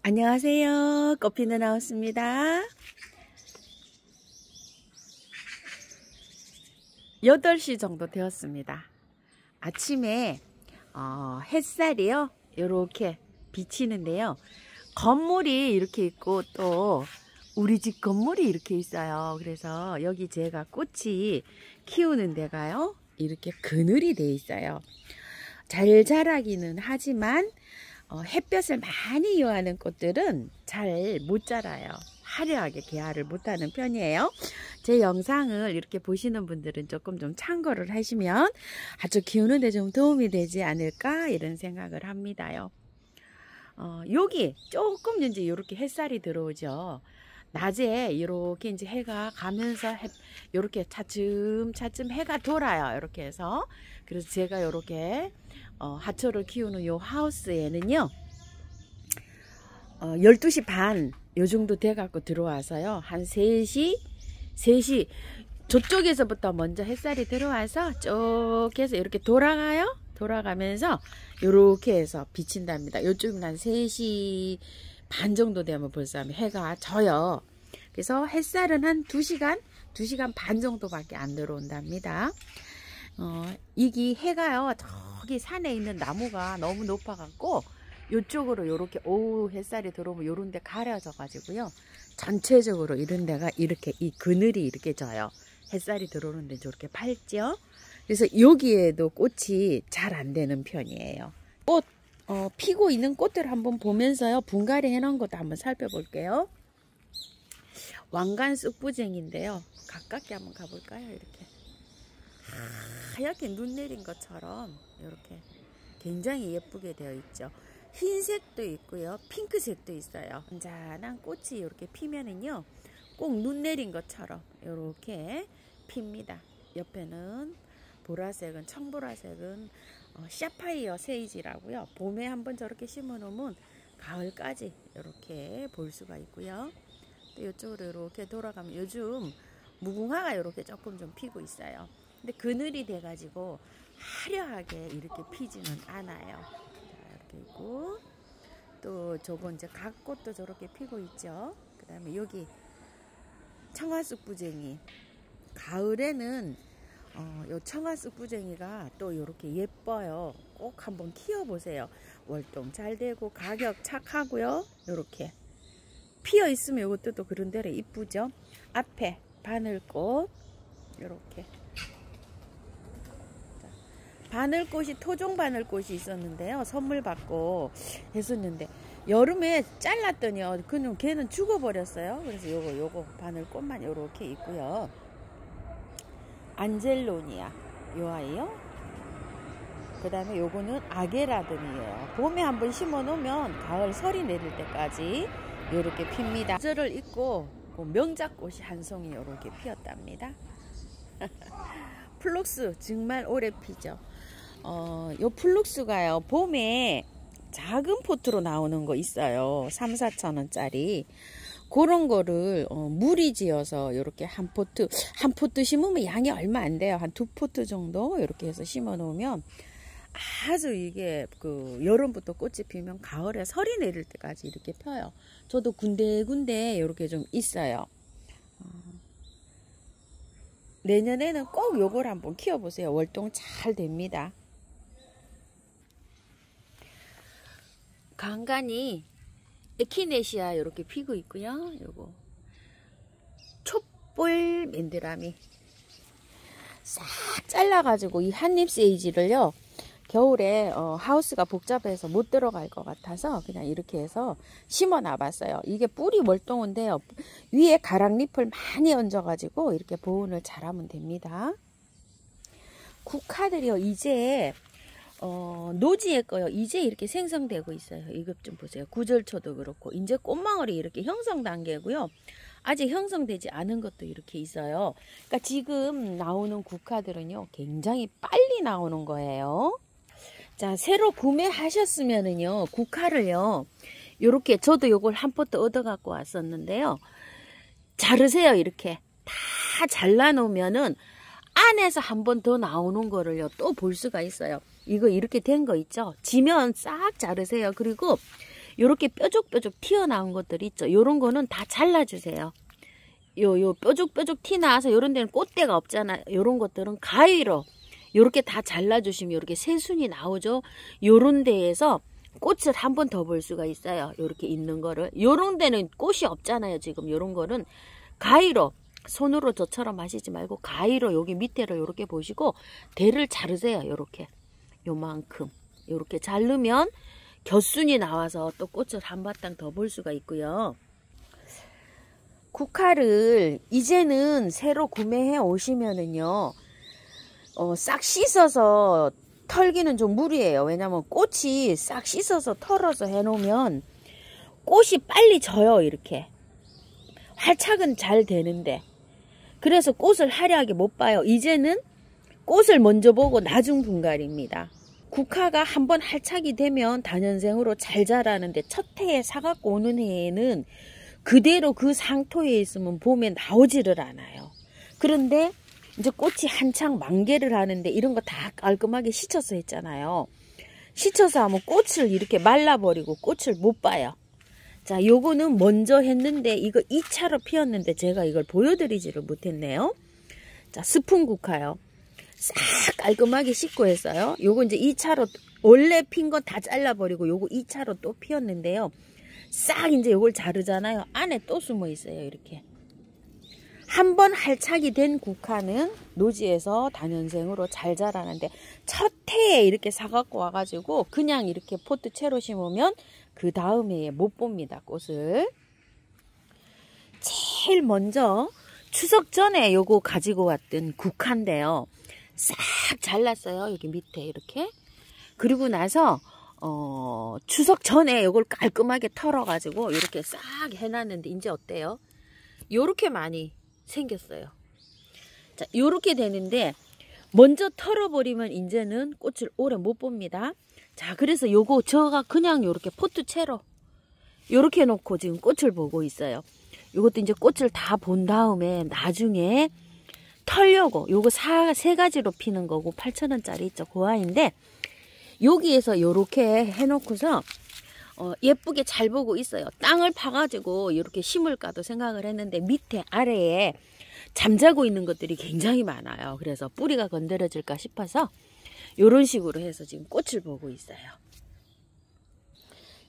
안녕하세요. 꽃피는 하우스입니다. 8시 정도 되었습니다. 아침에 햇살이요 이렇게 비치는데요. 건물이 이렇게 있고 또 우리 집 건물이 이렇게 있어요. 그래서 여기 제가 꽃이 키우는 데가요 이렇게 그늘이 돼 있어요. 잘 자라기는 하지만 햇볕을 많이 이용하는 꽃들은 잘 못 자라요. 화려하게 개화를 못하는 편이에요. 제 영상을 이렇게 보시는 분들은 조금 좀 참고를 하시면 아주 키우는 데 좀 도움이 되지 않을까 이런 생각을 합니다요. 여기 조금 이제 이렇게 햇살이 들어오죠. 낮에 이렇게 이제 해가 가면서 이렇게 차츰차츰 해가 돌아요. 이렇게 해서 그래서 제가 이렇게 하초를 키우는 요 하우스에는요 12시 반 요 정도 돼 갖고 들어와서요 한 3시 저쪽에서부터 먼저 햇살이 들어와서 쭉 해서 이렇게 돌아가요. 돌아가면서 이렇게 해서 비친답니다. 요쪽은 한 3시 반 정도 되면 벌써 해가 져요. 그래서 햇살은 한 2시간 반 정도밖에 안 들어온답니다. 이게 해가요 저기 산에 있는 나무가 너무 높아 갖고 이쪽으로 이렇게 오후 햇살이 들어오면 요런 데 가려져 가지고요 전체적으로 이런 데가 이렇게 이 그늘이 이렇게 져요. 햇살이 들어오는데 저렇게 밝죠. 그래서 여기에도 꽃이 잘 안 되는 편이에요. 꽃 피고 있는 꽃들 한번 보면서요 분갈이 해 놓은 것도 한번 살펴볼게요. 왕관 쑥부쟁인데요 가깝게 한번 가볼까요. 이렇게 하얗게 눈 내린 것처럼 이렇게 굉장히 예쁘게 되어 있죠. 흰색도 있고요 핑크색도 있어요. 잔잔한 꽃이 이렇게 피면은요 꼭 눈 내린 것처럼 이렇게 핍니다. 옆에는 보라색은 청보라색은 샤파이어 세이지라고요. 봄에 한번 저렇게 심어 놓으면 가을까지 이렇게 볼 수가 있고요. 또 이쪽으로 이렇게 돌아가면 요즘 무궁화가 이렇게 조금 좀 피고 있어요. 근데 그늘이 돼 가지고 화려하게 이렇게 피지는 않아요. 자, 이렇게 있고 또 저거 이제 갓꽃도 저렇게 피고 있죠. 그 다음에 여기 청아쑥부쟁이 가을에는 요 청아쑥부쟁이가 또 이렇게 예뻐요. 꼭 한번 키워보세요. 월동 잘 되고 가격 착하고요. 이렇게 피어 있으면 이것도 또 그런 대로 이쁘죠. 앞에 바늘꽃 이렇게 바늘꽃이 토종 바늘꽃이 있었는데요. 선물 받고 했었는데 여름에 잘랐더니요. 그냥 걔는 죽어버렸어요. 그래서 요거 바늘꽃만 이렇게 있고요. 안젤로니아 요 아이요. 그 다음에 요거는 아게라듬이에요. 봄에 한번 심어 놓으면 가을 설이 내릴 때까지 요렇게 핍니다. 계절을 잊고 명작꽃이 한 송이 요렇게 피었답니다. 플룩스 정말 오래 피죠. 요 플룩스가요 봄에 작은 포트로 나오는 거 있어요. 3-4천 원짜리 그런 거를 무리지어서 이렇게 한 포트 심으면 양이 얼마 안 돼요. 한 2포트 정도 이렇게 해서 심어 놓으면 아주 이게 여름부터 꽃이 피면 가을에 설이 내릴 때까지 이렇게 펴요. 저도 군데군데 이렇게 좀 있어요. 내년에는 꼭 요걸 한번 키워보세요. 월동 잘 됩니다. 간간히 에키네시아 이렇게 피고 있고요. 요거 촛불 맨드라미 싹 잘라가지고 이 한잎 세이지를요 겨울에 하우스가 복잡해서 못 들어갈 것 같아서 그냥 이렇게 해서 심어 놔봤어요. 이게 뿌리 월동인데요 위에 가락잎을 많이 얹어가지고 이렇게 보온을 잘하면 됩니다. 국화들이요 이제 노지에 거요 이제 이렇게 생성되고 있어요. 이것 좀 보세요. 구절초도 그렇고 이제 꽃망울이 이렇게 형성 단계고요. 아직 형성되지 않은 것도 이렇게 있어요. 그러니까 지금 나오는 국화들은요 굉장히 빨리 나오는 거예요. 자, 새로 구매하셨으면은요 국화를요 요렇게 저도 요걸 한 포트 얻어 갖고 왔었는데요. 자르세요. 이렇게 다 잘라 놓으면은 안에서 한 번 더 나오는 거를요 또 볼 수가 있어요. 이거 이렇게 된 거 있죠? 지면 싹 자르세요. 그리고 요렇게 뾰족뾰족 튀어나온 것들 있죠? 요런 거는 다 잘라주세요. 요 뾰족뾰족 티 나와서 요런 데는 꽃대가 없잖아요. 요런 것들은 가위로 요렇게 다 잘라주시면 요렇게 새순이 나오죠? 요런 데에서 꽃을 한 번 더 볼 수가 있어요. 요렇게 있는 거를. 요런 데는 꽃이 없잖아요. 지금 요런 거는 가위로, 손으로 저처럼 하시지 말고 가위로 여기 밑에를 요렇게 보시고 대를 자르세요. 요렇게. 요만큼. 요렇게 자르면 곁순이 나와서 또 꽃을 한바탕 더 볼 수가 있고요. 국화를 이제는 새로 구매해 오시면은요, 싹 씻어서 털기는 좀 무리예요. 왜냐면 꽃이 싹 씻어서 털어서 해놓으면 꽃이 빨리 져요. 이렇게 활착은 잘 되는데, 그래서 꽃을 화려하게 못 봐요. 이제는 꽃을 먼저 보고 나중 분갈이입니다. 국화가 한번 활착이 되면 다년생으로 잘 자라는데 첫 해에 사갖고 오는 해에는 그대로 그 상토에 있으면 봄에 나오지를 않아요. 그런데 이제 꽃이 한창 만개를 하는데 이런 거 다 깔끔하게 씻어서 했잖아요. 씻어서 하면 꽃을 이렇게 말라버리고 꽃을 못 봐요. 자, 요거는 먼저 했는데 이거 2차로 피었는데 제가 이걸 보여드리지를 못했네요. 자, 스푼 국화요. 싹 깔끔하게 씻고 했어요. 요거 이제 2차로 원래 핀 거 다 잘라버리고 요거 2차로 또 피었는데요. 싹 이제 요걸 자르잖아요. 안에 또 숨어 있어요. 이렇게. 한번 활착이 된 국화는 노지에서 다년생으로 잘 자라는데 첫 해에 이렇게 사갖고 와가지고 그냥 이렇게 포트 채로 심으면 그 다음 해에 못 봅니다. 꽃을. 제일 먼저 추석 전에 요거 가지고 왔던 국화인데요. 싹 잘랐어요. 여기 밑에 이렇게. 그리고 나서 추석 전에 요걸 깔끔하게 털어가지고 이렇게 싹 해놨는데 이제 어때요? 요렇게 많이 생겼어요. 자, 요렇게 되는데 먼저 털어버리면 이제는 꽃을 오래 못 봅니다. 자, 그래서 요거 제가 그냥 요렇게 포트 채로 요렇게 놓고 지금 꽃을 보고 있어요. 요것도 이제 꽃을 다 본 다음에 나중에 털려고 요거 세 가지로 피는 거고 8,000원짜리 있죠. 그 아이인데 여기에서 요렇게 해놓고서 예쁘게 잘 보고 있어요. 땅을 파가지고 이렇게 심을까도 생각을 했는데 밑에 아래에 잠자고 있는 것들이 굉장히 많아요. 그래서 뿌리가 건드려질까 싶어서 이런 식으로 해서 지금 꽃을 보고 있어요.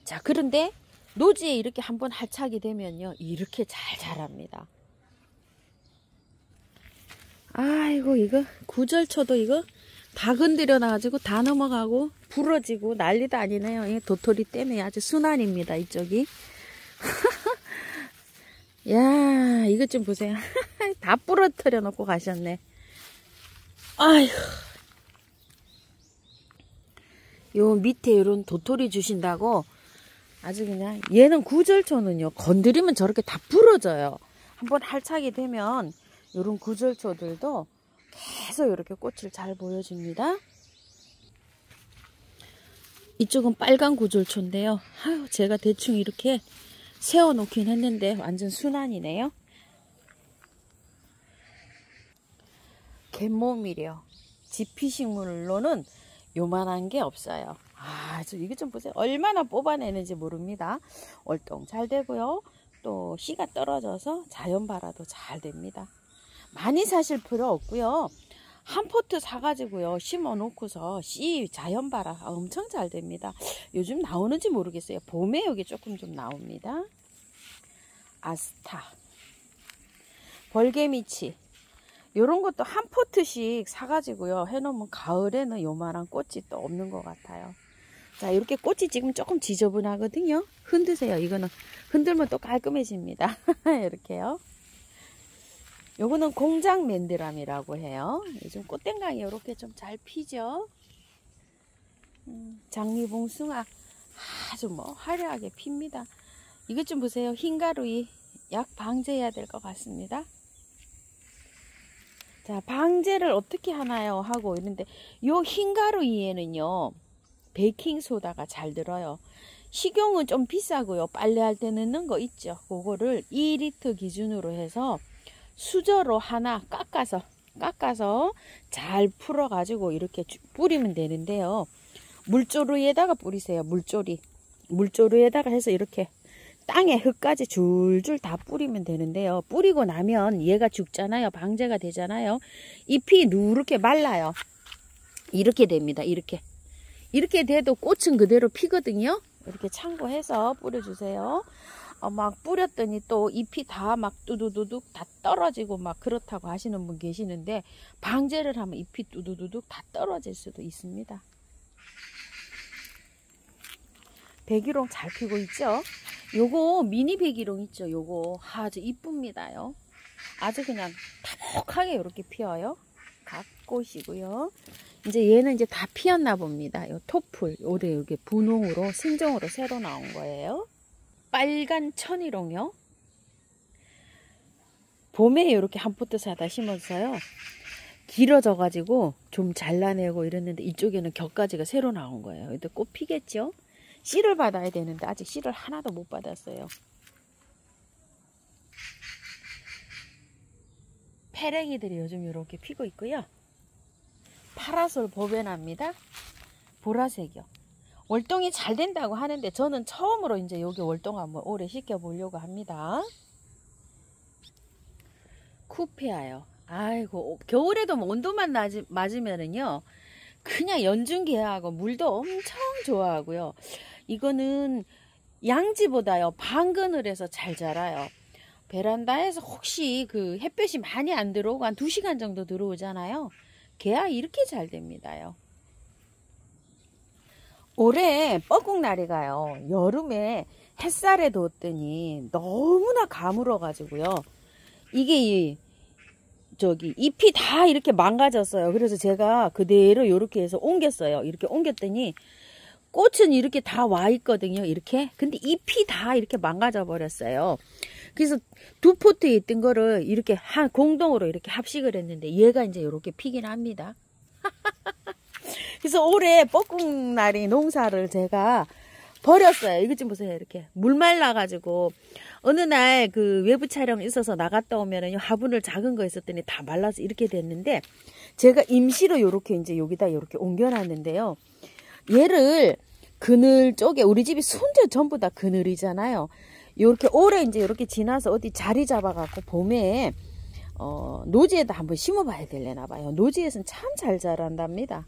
자, 그런데 노지에 이렇게 한번 활착이 되면요, 이렇게 잘 자랍니다. 아이고, 이거 구절초도 이거 다 건드려 놔가지고 다 넘어가고 부러지고 난리도 아니네요. 이 도토리 때문에 아주 순환입니다. 이쪽이. 야, 이것 좀 보세요. 다 부러뜨려 놓고 가셨네. 아이고. 요 밑에 이런 도토리 주신다고 아주 그냥, 얘는 구절초는요 건드리면 저렇게 다 부러져요. 한번 활착이 되면 요런 구절초들도 계속 이렇게 꽃을 잘 보여줍니다. 이쪽은 빨간 구절초인데요. 아유, 제가 대충 이렇게 세워놓긴 했는데 완전 순환이네요. 갯모밀이요. 지피식물로는 요만한 게 없어요. 아, 이게 좀 보세요. 얼마나 뽑아내는지 모릅니다. 월동 잘 되고요. 또 씨가 떨어져서 자연 발화도 잘 됩니다. 많이 사실 필요 없고요. 한 포트 사가지고요 심어 놓고서 씨 자연 발화 엄청 잘 됩니다. 요즘 나오는지 모르겠어요. 봄에 여기 조금 좀 나옵니다. 아스타, 벌개미치, 요런 것도 한 포트씩 사가지고요 해놓으면 가을에는 요만한 꽃이 또 없는 것 같아요. 자, 이렇게 꽃이 지금 조금 지저분하거든요. 흔드세요. 이거는 흔들면 또 깔끔해집니다. 이렇게요. 요거는 공장 맨드람이라고 해요. 요즘 꽃땡강이 이렇게 좀 잘 피죠. 장미봉숭아 아주 뭐 화려하게 핍니다. 이것 좀 보세요. 흰가루이 약 방제해야 될 것 같습니다. 자, 방제를 어떻게 하나요 하고 있는데, 요 흰가루이에는요 베이킹소다가 잘 들어요. 식용은 좀 비싸고요. 빨래할 때 넣는 거 있죠. 그거를 2리터 기준으로 해서 수저로 하나 깎아서 깎아서 잘 풀어 가지고 이렇게 뿌리면 되는데요. 물조루에다가 뿌리세요. 물조루에다가 해서 이렇게 땅에 흙까지 줄줄 다 뿌리면 되는데요. 뿌리고 나면 얘가 죽잖아요. 방제가 되잖아요. 잎이 누렇게 말라요. 이렇게 됩니다. 이렇게 돼도 꽃은 그대로 피거든요. 이렇게 참고해서 뿌려주세요. 막 뿌렸더니 또 잎이 다 막 뚜두두둑 다 떨어지고 막 그렇다고 하시는 분 계시는데, 방제를 하면 잎이 뚜두두둑 다 떨어질 수도 있습니다. 백일홍 잘 피고 있죠? 요거 미니 백일홍 있죠? 요거 아주 이쁩니다요. 아주 그냥 타복하게 이렇게 피어요. 갓꽃이고요. 이제 얘는 이제 다 피었나 봅니다. 요 토플 올해 이렇게 분홍으로 신종으로 새로 나온 거예요. 빨간 천일홍요. 봄에 이렇게 한 포트 사다 심었어요. 길어져 가지고 좀 잘라내고 이랬는데 이쪽에는 격가지가 새로 나온 거예요. 근데 꽃 피겠죠? 씨를 받아야 되는데 아직 씨를 하나도 못 받았어요. 페랭이들이 요즘 이렇게 피고 있고요. 파라솔 보베나입니다. 보라색이요. 월동이 잘 된다고 하는데 저는 처음으로 이제 여기 월동 한번 올해 시켜보려고 합니다. 쿠페아요. 아이고, 겨울에도 온도만 맞으면은요, 그냥 연중개하고 물도 엄청 좋아하고요. 이거는 양지보다요, 방그늘에서 잘 자라요. 베란다에서 혹시 그 햇볕이 많이 안 들어오고 한 2시간 정도 들어오잖아요. 개야 이렇게 잘 됩니다요. 올해 뻐꾹나리가요, 여름에 햇살에 뒀더니 너무나 가물어 가지고요, 이게 잎이 다 이렇게 망가졌어요. 그래서 제가 그대로 이렇게 해서 옮겼어요. 이렇게 옮겼더니 꽃은 이렇게 다 와 있거든요. 이렇게. 근데 잎이 다 이렇게 망가져 버렸어요. 그래서 두 포트에 있던 거를 이렇게 공동으로 이렇게 합식을 했는데 얘가 이제 이렇게 피긴 합니다. 그래서 올해 뻐꾹나리 농사를 제가 버렸어요. 이것 좀 보세요. 이렇게 물 말라가지고 어느 날 그 외부 촬영 있어서 나갔다 오면은 화분을 작은 거 있었더니 다 말라서 이렇게 됐는데, 제가 임시로 요렇게 이제 여기다 이렇게 옮겨놨는데요. 얘를 그늘 쪽에, 우리 집이 순전 전부 다 그늘이잖아요. 요렇게 올해 이제 이렇게 지나서 어디 자리 잡아갖고 봄에 노지에다 한번 심어봐야 되려나 봐요. 노지에서는 참 잘 자란답니다.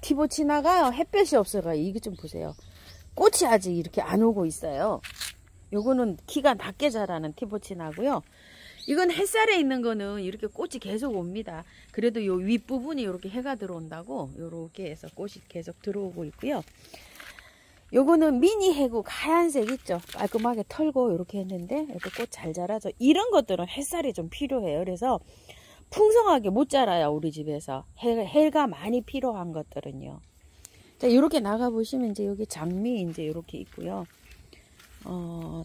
티보치나가요. 햇볕이 없어가 이게 좀 보세요. 꽃이 아직 이렇게 안 오고 있어요. 요거는 키가 낮게 자라는 티보치나고요. 이건 햇살에 있는 거는 이렇게 꽃이 계속 옵니다. 그래도 요 윗부분이 이렇게 해가 들어온다고 요렇게 해서 꽃이 계속 들어오고 있고요. 요거는 미니 해국 하얀색 있죠? 깔끔하게 털고 이렇게 했는데 이렇게 꽃 잘 자라죠. 이런 것들은 햇살이 좀 필요해요. 그래서 풍성하게 못 자라요. 우리 집에서 해가 많이 필요한 것들은요. 자, 이렇게 나가 보시면 이제 여기 장미 이제 이렇게 있고요.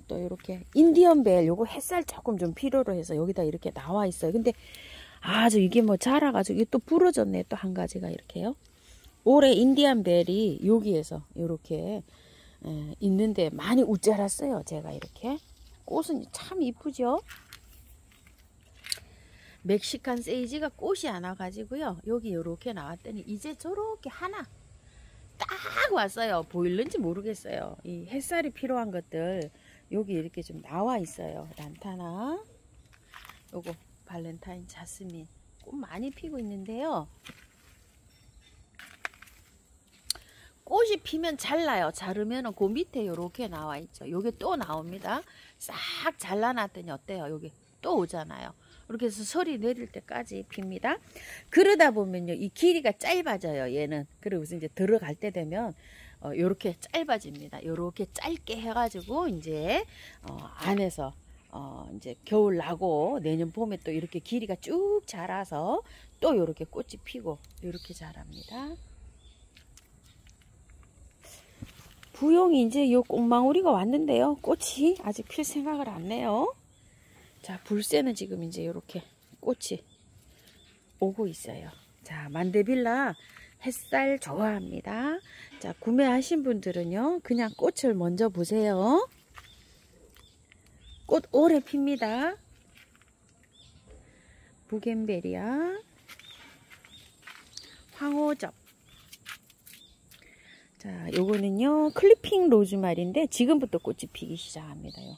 또 이렇게 인디언벨, 요거 햇살 조금 좀 필요로 해서 여기다 이렇게 나와 있어요. 근데 아주 이게 뭐 자라가지고 이게 또 부러졌네. 또 한 가지가 이렇게요. 올해 인디언벨이 여기에서 이렇게 있는데 많이 우짜랐어요. 제가 이렇게. 꽃은 참 이쁘죠? 멕시칸 세이지가 꽃이 안 와가지고요. 여기 이렇게 나왔더니 이제 저렇게 하나 딱 왔어요. 보일는지 모르겠어요. 이 햇살이 필요한 것들 여기 이렇게 좀 나와 있어요. 란타나, 요거 발렌타인 자스민, 꽃 많이 피고 있는데요. 꽃이 피면 잘라요. 자르면은 그 밑에 요렇게 나와 있죠. 요게 또 나옵니다. 싹 잘라놨더니 어때요? 여기 또 오잖아요. 이렇게 해서 소리 내릴 때까지 핍니다. 그러다 보면요, 이 길이가 짧아져요. 얘는. 그리고 이제 들어갈 때 되면 요렇게 짧아집니다. 요렇게 짧게 해가지고 이제 안에서 이제 겨울 나고 내년 봄에 또 이렇게 길이가 쭉 자라서 또 요렇게 꽃이 피고 요렇게 자랍니다. 부용이 이제 요 꽃망우리가 왔는데요. 꽃이 아직 필 생각을 안 해요. 자, 불새는 지금 이제 이렇게 꽃이 오고 있어요. 자, 만데빌라 햇살 좋아합니다. 자, 구매하신 분들은요, 그냥 꽃을 먼저 보세요. 꽃 오래 핍니다. 부겐베리아, 황호접. 자, 요거는요 클리핑 로즈마리인데 지금부터 꽃이 피기 시작합니다요.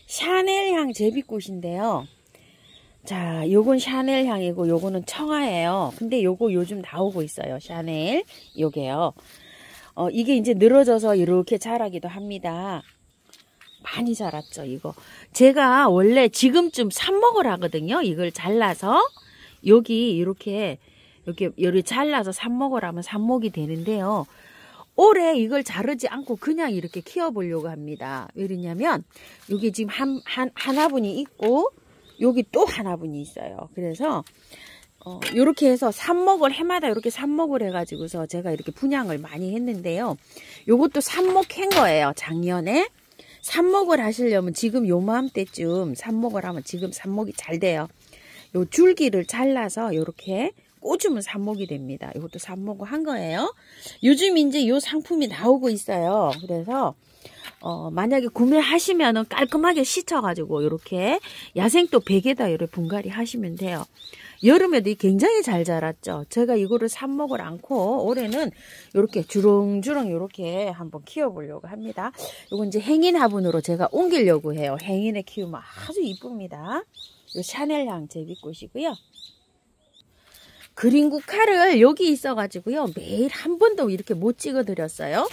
샤넬향 제비꽃인데요. 자, 요건 샤넬 향이고 요거는 청아예요. 근데 요거 요즘 나오고 있어요. 샤넬 요게요. 이게 이제 늘어져서 이렇게 자라기도 합니다. 많이 자랐죠, 이거. 제가 원래 지금쯤 삽목을 하거든요. 이걸 잘라서 여기 이렇게 잘라서 삽목을 하면 삽목이 되는데요. 올해 이걸 자르지 않고 그냥 이렇게 키워보려고 합니다. 왜냐면 여기 지금 하나분이 있고 여기 또 하나분이 있어요. 그래서 이렇게 해서 삽목을 해마다 이렇게 삽목을 해가지고서 제가 이렇게 분양을 많이 했는데요. 요것도 삽목한 거예요. 작년에. 삽목을 하시려면 지금 요맘때쯤 삽목을 하면 지금 삽목이 잘 돼요. 요 줄기를 잘라서 이렇게 꽂으면 삽목이 됩니다. 이것도 삽목을 한 거예요. 요즘 이제 요 상품이 나오고 있어요. 그래서 만약에 구매하시면은 깔끔하게 씻어가지고 이렇게 야생토 베개에다 이렇게 분갈이 하시면 돼요. 여름에도 굉장히 잘 자랐죠. 제가 이거를 삽목을 않고 올해는 이렇게 주렁주렁 이렇게 한번 키워보려고 합니다. 이건 이제 행인 화분으로 제가 옮기려고 해요. 행인에 키우면 아주 이쁩니다. 이 샤넬향 제비꽃이고요. 그린국화를 여기 있어가지고요. 매일 한 번도 이렇게 못 찍어드렸어요.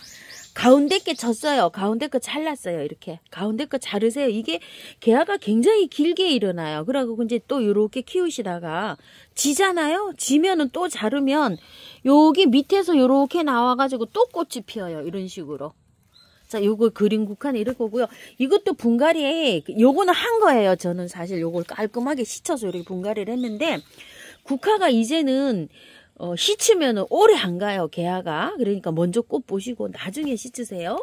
가운데 게 졌어요. 가운데 거 잘랐어요. 이렇게 가운데 거 자르세요. 이게 개화가 굉장히 길게 일어나요. 그러고 이제 또 이렇게 키우시다가 지잖아요. 지면은 또 자르면 여기 밑에서 이렇게 나와가지고 또 꽃이 피어요. 이런 식으로. 자, 요거 그린국화는 이럴 거고요. 이것도 분갈이 요거는 한 거예요. 저는 사실 요걸 깔끔하게 씻어서 이렇게 분갈이를 했는데 국화가 이제는 씻으면 오래 안 가요, 개화가. 그러니까 먼저 꽃 보시고 나중에 씻으세요.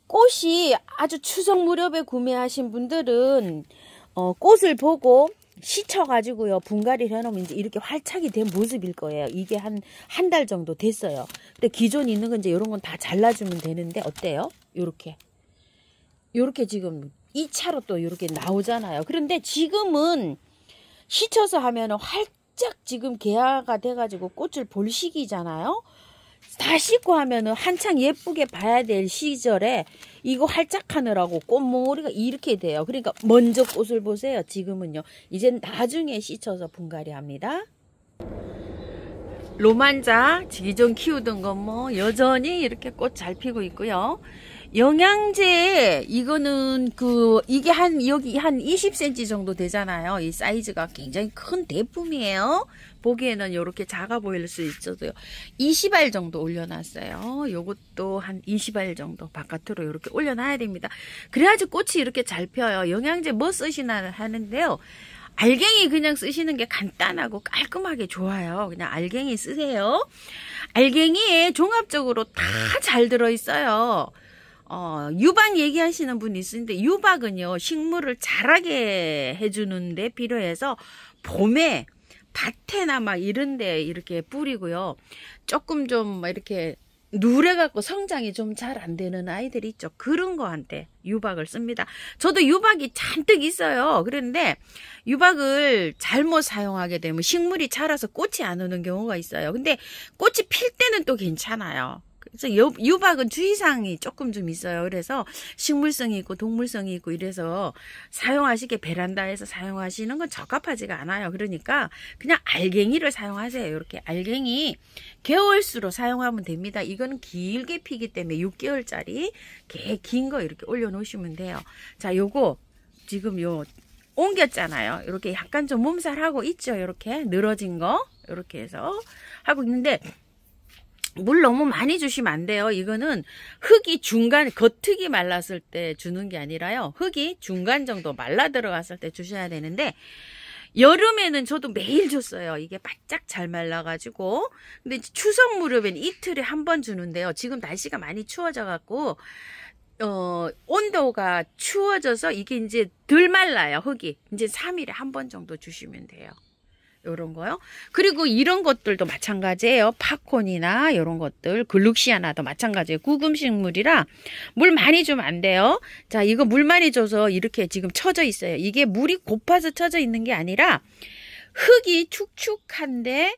꽃이 아주 추석 무렵에 구매하신 분들은 꽃을 보고 씻어가지고요 분갈이를 해놓으면 이제 이렇게 활착이 된 모습일 거예요. 이게 한 달 정도 됐어요. 근데 기존에 있는 건 이제 이런 건 다 잘라주면 되는데 어때요? 요렇게 지금 2차로 또 이렇게 나오잖아요. 그런데 지금은 씻어서 하면은 활짝 지금 개화가 돼가지고 꽃을 볼 시기잖아요. 다 씻고 하면은 한창 예쁘게 봐야 될 시절에 이거 활짝하느라고 꽃몽오리가 이렇게 돼요. 그러니까 먼저 꽃을 보세요. 지금은요. 이젠 나중에 씻어서 분갈이 합니다. 로만자 기존 키우던 건 뭐 여전히 이렇게 꽃 잘 피고 있고요. 영양제 이거는 이게 여기 한 20cm 정도 되잖아요. 이 사이즈가 굉장히 큰 대품이에요. 보기에는 이렇게 작아 보일 수 있어도요. 20알 정도 올려놨어요. 요것도 한 20알 정도 바깥으로 이렇게 올려놔야 됩니다. 그래야지 꽃이 이렇게 잘 펴요. 영양제 뭐 쓰시나 하는데요. 알갱이 그냥 쓰시는 게 간단하고 깔끔하게 좋아요. 그냥 알갱이 쓰세요. 알갱이에 종합적으로 다 잘 들어있어요. 유박 얘기하시는 분이 있는데 유박은요 식물을 자라게 해주는 데 필요해서 봄에 밭에나 막 이런 데 이렇게 뿌리고요. 조금 좀 이렇게 누래갖고 성장이 좀 잘 안 되는 아이들이 있죠. 그런 거한테 유박을 씁니다. 저도 유박이 잔뜩 있어요. 그런데 유박을 잘못 사용하게 되면 식물이 자라서 꽃이 안 오는 경우가 있어요. 근데 꽃이 필 때는 또 괜찮아요. 그래서 유박은 주의사항이 조금 좀 있어요. 그래서 식물성이 있고 동물성이 있고 이래서 사용하시게 베란다에서 사용하시는 건 적합하지가 않아요. 그러니까 그냥 알갱이를 사용하세요. 이렇게 알갱이 개월수로 사용하면 됩니다. 이거는 길게 피기 때문에 6개월짜리 긴 거 이렇게 올려놓으시면 돼요. 자, 요거 지금 옮겼잖아요. 이렇게 약간 좀 몸살하고 있죠. 이렇게 늘어진 거 이렇게 해서 하고 있는데 물 너무 많이 주시면 안 돼요. 이거는 흙이 중간, 겉흙이 말랐을 때 주는 게 아니라요. 흙이 중간 정도 말라 들어갔을 때 주셔야 되는데 여름에는 저도 매일 줬어요. 이게 바짝 잘 말라가지고. 근데 추석 무렵엔 이틀에 한 번 주는데요. 지금 날씨가 많이 추워져 갖고 온도가 추워져서 이게 이제 덜 말라요. 흙이. 이제 3일에 한 번 정도 주시면 돼요. 요런 거요. 그리고 이런 것들도 마찬가지예요. 팝콘이나 이런 것들, 글룩시아나도 마찬가지예요. 구금식물이라 물 많이 주면 안 돼요. 자, 이거 물 많이 줘서 이렇게 지금 처져 있어요. 이게 물이 고파서 처져 있는 게 아니라 흙이 축축한데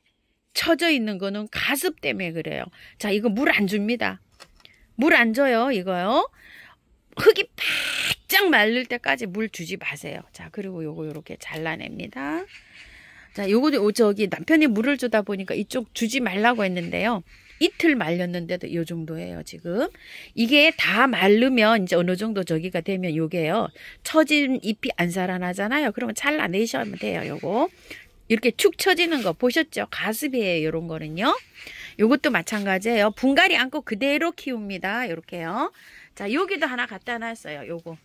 처져 있는 거는 가습 때문에 그래요. 자, 이거 물 안 줍니다. 물 안 줘요, 이거요. 흙이 바짝 마를 때까지 물 주지 마세요. 자, 그리고 요거 요렇게 잘라냅니다. 자, 요거 저기 남편이 물을 주다 보니까 이쪽 주지 말라고 했는데요. 이틀 말렸는데도 요 정도예요, 지금. 이게 다 마르면 이제 어느 정도 저기가 되면 요게요. 처진 잎이 안 살아나잖아요. 그러면 잘라내시면 돼요, 요거. 이렇게 축 처지는 거 보셨죠? 가습이에요, 요런 거는요. 요것도 마찬가지예요. 분갈이 않고 그대로 키웁니다. 요렇게요. 자, 여기도 하나 갖다 놨어요, 요거.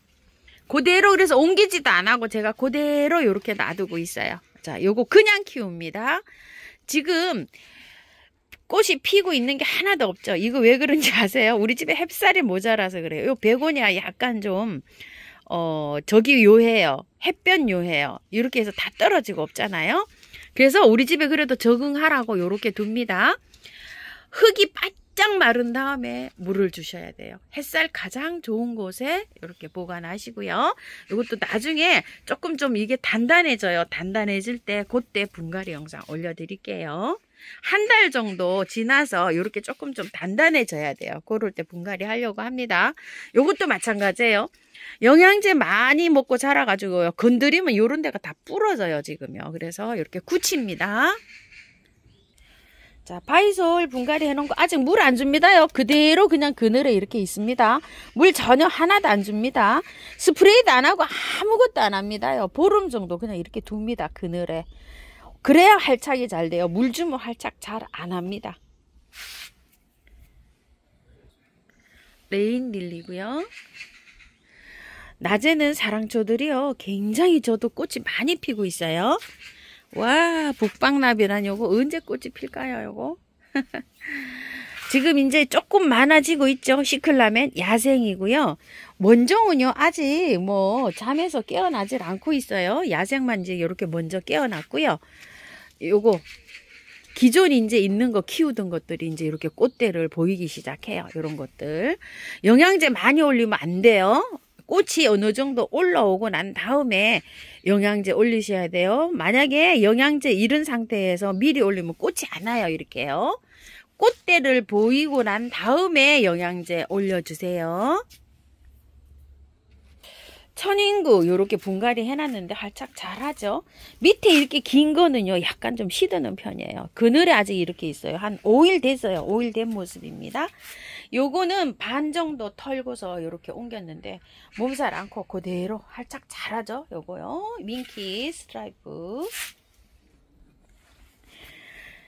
그대로 그래서 옮기지도 안 하고 제가 그대로 요렇게 놔두고 있어요. 자, 요거 그냥 키웁니다. 지금 꽃이 피고 있는 게 하나도 없죠. 이거 왜 그런지 아세요? 우리 집에 햅쌀이 모자라서 그래요. 요 베고니아 약간 좀 저기 요해요. 햇볕 요해요. 이렇게 해서 다 떨어지고 없잖아요. 그래서 우리 집에 그래도 적응하라고 요렇게 둡니다. 흙이 바짝 마른 다음에 물을 주셔야 돼요. 햇살 가장 좋은 곳에 이렇게 보관하시고요. 이것도 나중에 조금 좀 이게 단단해져요. 단단해질 때 그때 분갈이 영상 올려드릴게요. 한 달 정도 지나서 이렇게 조금 좀 단단해져야 돼요. 그럴 때 분갈이 하려고 합니다. 이것도 마찬가지예요. 영양제 많이 먹고 자라가지고요. 건드리면 이런 데가 다 부러져요, 지금요. 그래서 이렇게 굳힙니다. 자, 바이솔 분갈이 해놓은 거 아직 물 안 줍니다요. 그대로 그냥 그늘에 이렇게 있습니다. 물 전혀 하나도 안 줍니다. 스프레이도 안 하고 아무것도 안 합니다요. 보름 정도 그냥 이렇게 둡니다. 그늘에. 그래야 활착이 잘 돼요. 물 주면 활착 잘 안 합니다. 레인 릴리고요. 낮에는 사랑초들이요. 굉장히 저도 꽃이 많이 피고 있어요. 와, 북방나비란 요거 언제 꽃이 필까요, 요거? 지금 이제 조금 많아지고 있죠. 시클라멘 야생이고요. 원종은요 아직 뭐 잠에서 깨어나질 않고 있어요. 야생만 이제 이렇게 먼저 깨어났고요. 요거 기존 이제 있는 거 키우던 것들이 이제 이렇게 꽃대를 보이기 시작해요. 이런 것들 영양제 많이 올리면 안 돼요. 꽃이 어느 정도 올라오고 난 다음에 영양제 올리셔야 돼요. 만약에 영양제 이른 상태에서 미리 올리면 꽃이 안 와요. 이렇게요. 꽃대를 보이고 난 다음에 영양제 올려주세요. 천인구 요렇게 분갈이 해놨는데 활짝 잘하죠. 밑에 이렇게 긴 거는요 약간 좀 시드는 편이에요. 그늘에 아직 이렇게 있어요. 한 5일 됐어요. 5일 된 모습입니다. 요거는 반 정도 털고서 이렇게 옮겼는데 몸살 않고 그대로 활짝 잘하죠. 요거요. 민키 스트라이프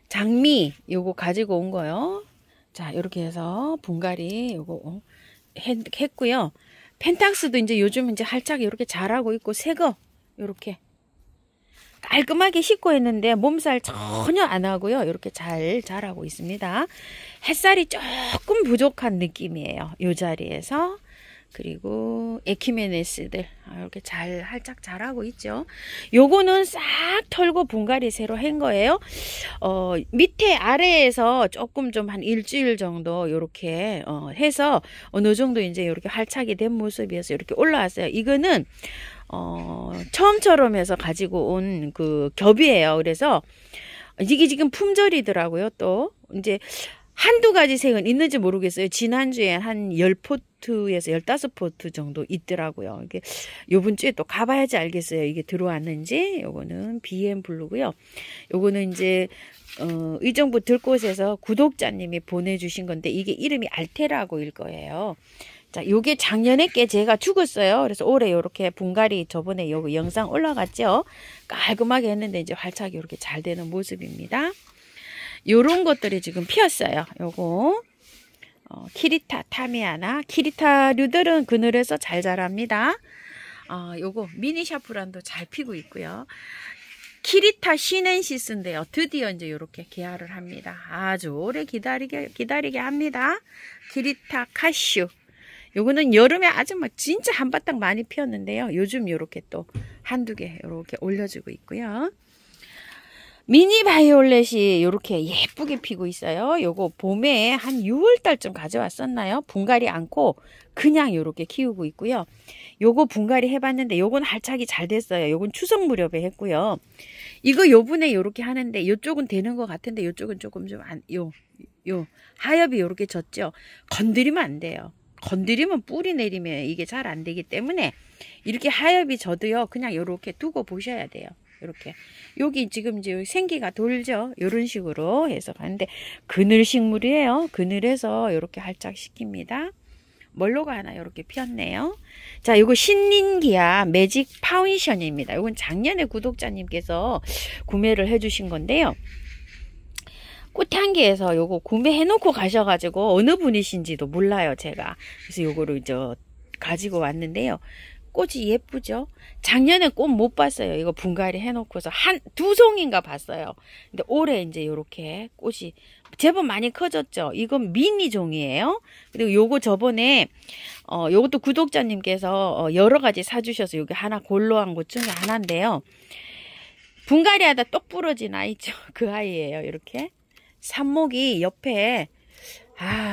장미 요거 가지고 온 거요. 자, 이렇게 해서 분갈이 요거 했고요. 펜탁스도 이제 요즘 이제 활짝 이렇게 자라고 있고 새거 이렇게 깔끔하게 씻고 했는데 몸살 전혀 안 하고요. 이렇게 잘 자라고 있습니다. 햇살이 조금 부족한 느낌이에요. 이 자리에서. 그리고 에키메네스들 이렇게 잘 활짝 자라고 있죠. 요거는 싹 털고 분갈이 새로 한 거예요. 밑에 아래에서 조금 좀 한 일주일 정도 이렇게 해서 어느 정도 이제 이렇게 활착이 된 모습이어서 이렇게 올라왔어요. 이거는 처음처럼 해서 가지고 온 그 겹이에요. 그래서 이게 지금 품절이더라고요. 또 이제 한두 가지 색은 있는지 모르겠어요. 지난주에 한 10포트에서 15포트 정도 있더라고요. 이게 요번 주에 또 가봐야지 알겠어요. 이게 들어왔는지. 요거는 BM 블루고요. 요거는 이제 의정부 들꽃에서 구독자님이 보내주신 건데 이게 이름이 알테라고일 거예요. 자, 요게 작년에 게 제가 죽었어요. 그래서 올해 요렇게 분갈이 저번에 요거 영상 올라갔죠. 깔끔하게 했는데 이제 활착이 이렇게 잘 되는 모습입니다. 요런 것들이 지금 피었어요. 요거 키리타 타미아나 키리타류들은 그늘에서 잘 자랍니다. 요거 미니 샤프란도 잘 피고 있고요. 키리타 시넨시스인데요. 드디어 이제 요렇게 개화를 합니다. 아주 오래 기다리게 합니다. 키리타 카슈. 요거는 여름에 아주 막 진짜 한바탕 많이 피었는데요. 요즘 요렇게 또 한두 개 요렇게 올려주고 있고요. 미니 바이올렛이 이렇게 예쁘게 피고 있어요. 요거 봄에 한 6월달쯤 가져왔었나요? 분갈이 않고 그냥 이렇게 키우고 있고요. 요거 분갈이 해봤는데 요건 활착이 잘 됐어요. 요건 추석 무렵에 했고요. 이거 요번에 요렇게 하는데 요쪽은 되는 것 같은데 요쪽은 조금 좀 하엽이 요렇게 졌죠. 건드리면 안 돼요. 건드리면 뿌리 내리면 이게 잘 안 되기 때문에 이렇게 하엽이 져도요. 그냥 요렇게 두고 보셔야 돼요. 이렇게 여기 지금 이제 생기가 돌죠. 이런 식으로 해서 가는데 그늘 식물이에요. 그늘에서 이렇게 활착시킵니다. 멀로가 하나 이렇게 피었네요. 자, 이거 신닌기아 매직 파운션입니다. 이건 작년에 구독자님께서 구매를 해주신 건데요. 꽃향기에서 요거 구매해 놓고 가셔가지고 어느 분이신지도 몰라요, 제가. 그래서 요거를 가지고 왔는데요. 꽃이 예쁘죠? 작년에 꽃 못 봤어요. 이거 분갈이 해놓고서 두 송인가 봤어요. 근데 올해 이제 요렇게 꽃이 제법 많이 커졌죠. 이건 미니 종이에요. 그리고 요거 저번에 요것도 구독자님께서 여러 가지 사주셔서 여기 하나 골로한 것 중에 하나인데요. 분갈이 하다 똑 부러진 아이 있죠. 그 아이예요. 이렇게 삽목이 옆에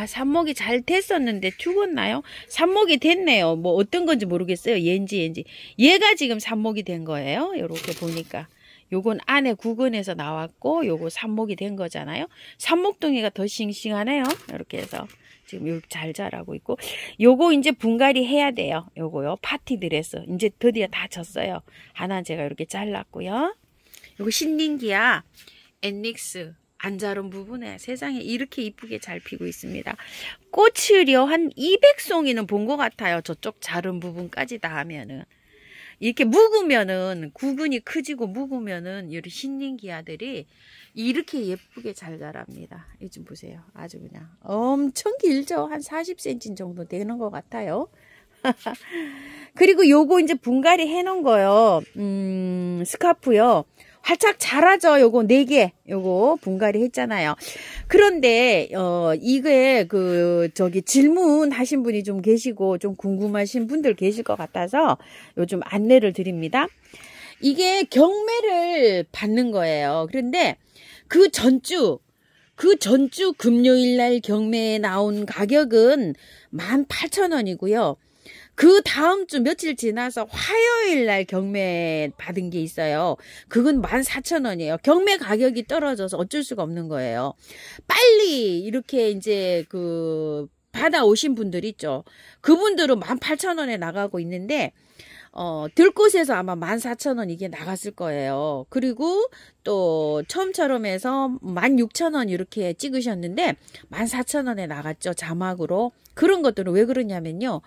삽목이 잘 됐었는데 죽었나요? 삽목이 됐네요. 뭐 어떤 건지 모르겠어요. 얘인지 얘가 지금 삽목이 된 거예요. 이렇게 보니까 요건 안에 구근에서 나왔고 요거 삽목이 된 거잖아요. 삽목둥이가 더 싱싱하네요. 이렇게 해서 지금 잘 자라고 있고 요거 이제 분갈이 해야 돼요. 요거요. 파티 드레스 이제 드디어 다 졌어요. 하나 제가 이렇게 잘랐고요. 요거 신닌기아 엔닉스 안 자른 부분에 세상에 이렇게 이쁘게 잘 피고 있습니다. 꽃을요 한 200송이는 본 것 같아요. 저쪽 자른 부분까지 다 하면은 이렇게 묵으면은 구근이 커지고 묵으면은 이 신닌기아들이 이렇게 예쁘게 잘 자랍니다. 이 좀 보세요. 아주 그냥 엄청 길죠. 한 40cm 정도 되는 것 같아요. 그리고 요거 이제 분갈이 해놓은 거요. 스카프요. 활짝 자라죠. 요거 4개. 요거 분갈이 했잖아요. 그런데 이게 질문하신 분이 좀 계시고 좀 궁금하신 분들 계실 것 같아서 요즘 안내를 드립니다. 이게 경매를 받는 거예요. 그런데 그 전주 금요일 날 경매에 나온 가격은 18,000원이고요. 그 다음 주 며칠 지나서 화요일 날 경매 받은 게 있어요. 그건 14,000원이에요. 경매 가격이 떨어져서 어쩔 수가 없는 거예요. 빨리 이렇게 이제 받아오신 분들 있죠. 그분들은 18,000원에 나가고 있는데 들꽃에서 아마 14,000원 이게 나갔을 거예요. 그리고 또 처음처럼 해서 16,000원 이렇게 찍으셨는데 14,000원에 나갔죠. 자막으로. 그런 것들은 왜 그러냐면요.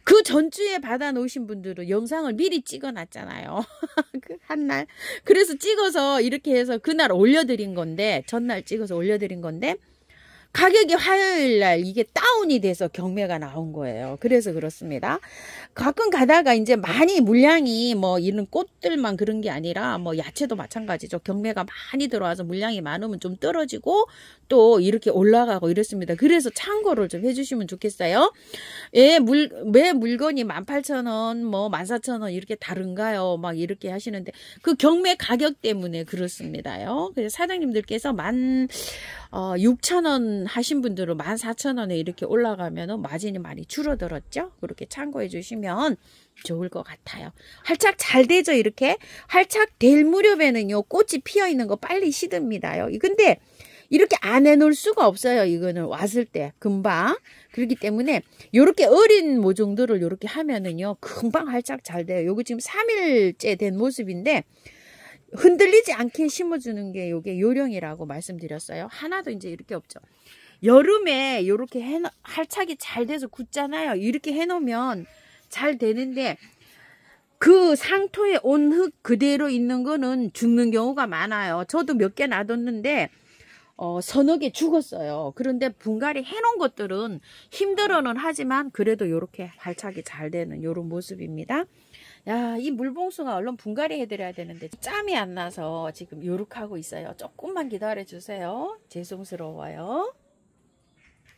그 전주에 받아 놓으신 분들은 영상을 미리 찍어 놨잖아요. 한날. 그래서 찍어서 이렇게 해서 그날 올려드린 건데, 전날 찍어서 올려드린 건데, 가격이 화요일 날 이게 다운이 돼서 경매가 나온 거예요. 그래서 그렇습니다. 가끔 가다가 이제 많이 물량이 뭐 이런 꽃들만 그런 게 아니라 뭐 야채도 마찬가지죠. 경매가 많이 들어와서 물량이 많으면 좀 떨어지고 또 이렇게 올라가고 이렇습니다. 그래서 참고를 좀 해주시면 좋겠어요. 왜 물건이 18,000원 뭐 14,000원 이렇게 다른가요? 막 이렇게 하시는데 그 경매 가격 때문에 그렇습니다요. 그래서 사장님들께서 16,000원 하신 분들은 14,000원에 이렇게 올라가면 마진이 많이 줄어들었죠. 그렇게 참고해 주시면 좋을 것 같아요. 활착 잘 되죠. 이렇게 활착 될 무렵에는요 꽃이 피어 있는 거 빨리 시듭니다요. 근데 이렇게 안 해놓을 수가 없어요. 이거는 왔을 때 금방. 그렇기 때문에 이렇게 어린 모종들을 이렇게 하면은요 금방 활착 잘 돼요. 요거 지금 3일째 된 모습인데 흔들리지 않게 심어주는 게 요게 요령이라고 말씀드렸어요. 하나도 이제 이렇게 없죠. 여름에 이렇게 활착이 잘 돼서 굳잖아요. 이렇게 해놓으면 잘 되는데 그 상토에 온 흙 그대로 있는 거는 죽는 경우가 많아요. 저도 몇 개 놔뒀는데 서너 개 죽었어요. 그런데 분갈이 해놓은 것들은 힘들어는 하지만 그래도 이렇게 활착이 잘 되는 이런 모습입니다. 야, 이 물봉숭아 얼른 분갈이 해드려야 되는데 짬이 안 나서 지금 요렇게 하고 있어요. 조금만 기다려 주세요. 죄송스러워요.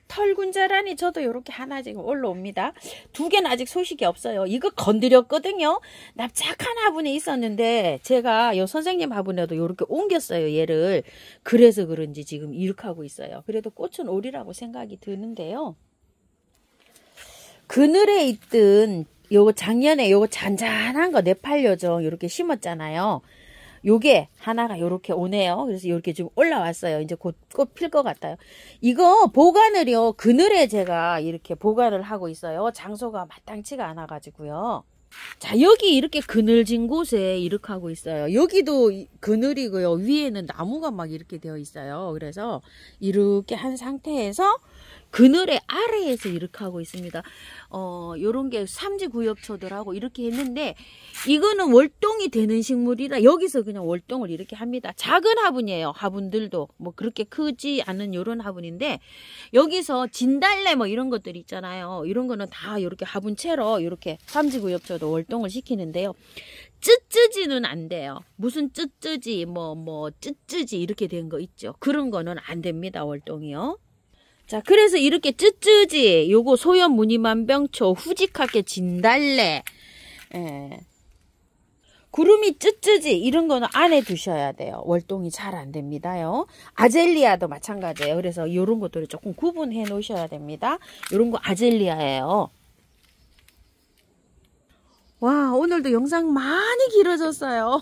털군자란이 저도 이렇게 하나 지금 올라옵니다. 2개는 아직 소식이 없어요. 이거 건드렸거든요. 납작한 화분에 있었는데 제가 요 선생님 화분에도 이렇게 옮겼어요. 얘를. 그래서 그런지 지금 이렇게 하고 있어요. 그래도 꽃은 오리라고 생각이 드는데요. 그늘에 있던 요거 작년에 요거 잔잔한 거 네팔 요정 이렇게 심었잖아요. 요게 하나가 요렇게 오네요. 그래서 요렇게 좀 올라왔어요. 이제 곧 꽃 필 것 같아요. 이거 보관을요, 그늘에 제가 이렇게 보관을 하고 있어요. 장소가 마땅치가 않아 가지고요. 자, 여기 이렇게 그늘진 곳에 이렇게 하고 있어요. 여기도 그늘이고요. 위에는 나무가 막 이렇게 되어 있어요. 그래서 이렇게 한 상태에서 그늘의 아래에서 이렇게 하고 있습니다. 요런 게 삼지구엽초들하고 이렇게 했는데, 이거는 월동이 되는 식물이라 여기서 그냥 월동을 이렇게 합니다. 작은 화분이에요. 화분들도 뭐 그렇게 크지 않은 요런 화분인데, 여기서 진달래 뭐 이런 것들 있잖아요. 이런 거는 다 이렇게 화분채로 이렇게 삼지구엽초도 월동을 시키는데요. 쯔쯔지는 안 돼요. 무슨 쯔쯔지 뭐 쯔쯔지 이렇게 된 거 있죠. 그런 거는 안 됩니다. 월동이요. 자, 그래서 이렇게 쯔쯔지, 요거 소염 무늬만병초, 후직하게 진달래, 구름이 쯔쯔지 이런 거는 안에 두셔야 돼요. 월동이 잘 안 됩니다요. 아젤리아도 마찬가지예요. 그래서 이런 것들을 조금 구분해 놓으셔야 됩니다. 이런 거 아젤리아예요. 와, 오늘도 영상 많이 길어졌어요.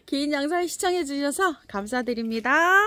긴 영상 시청해 주셔서 감사드립니다.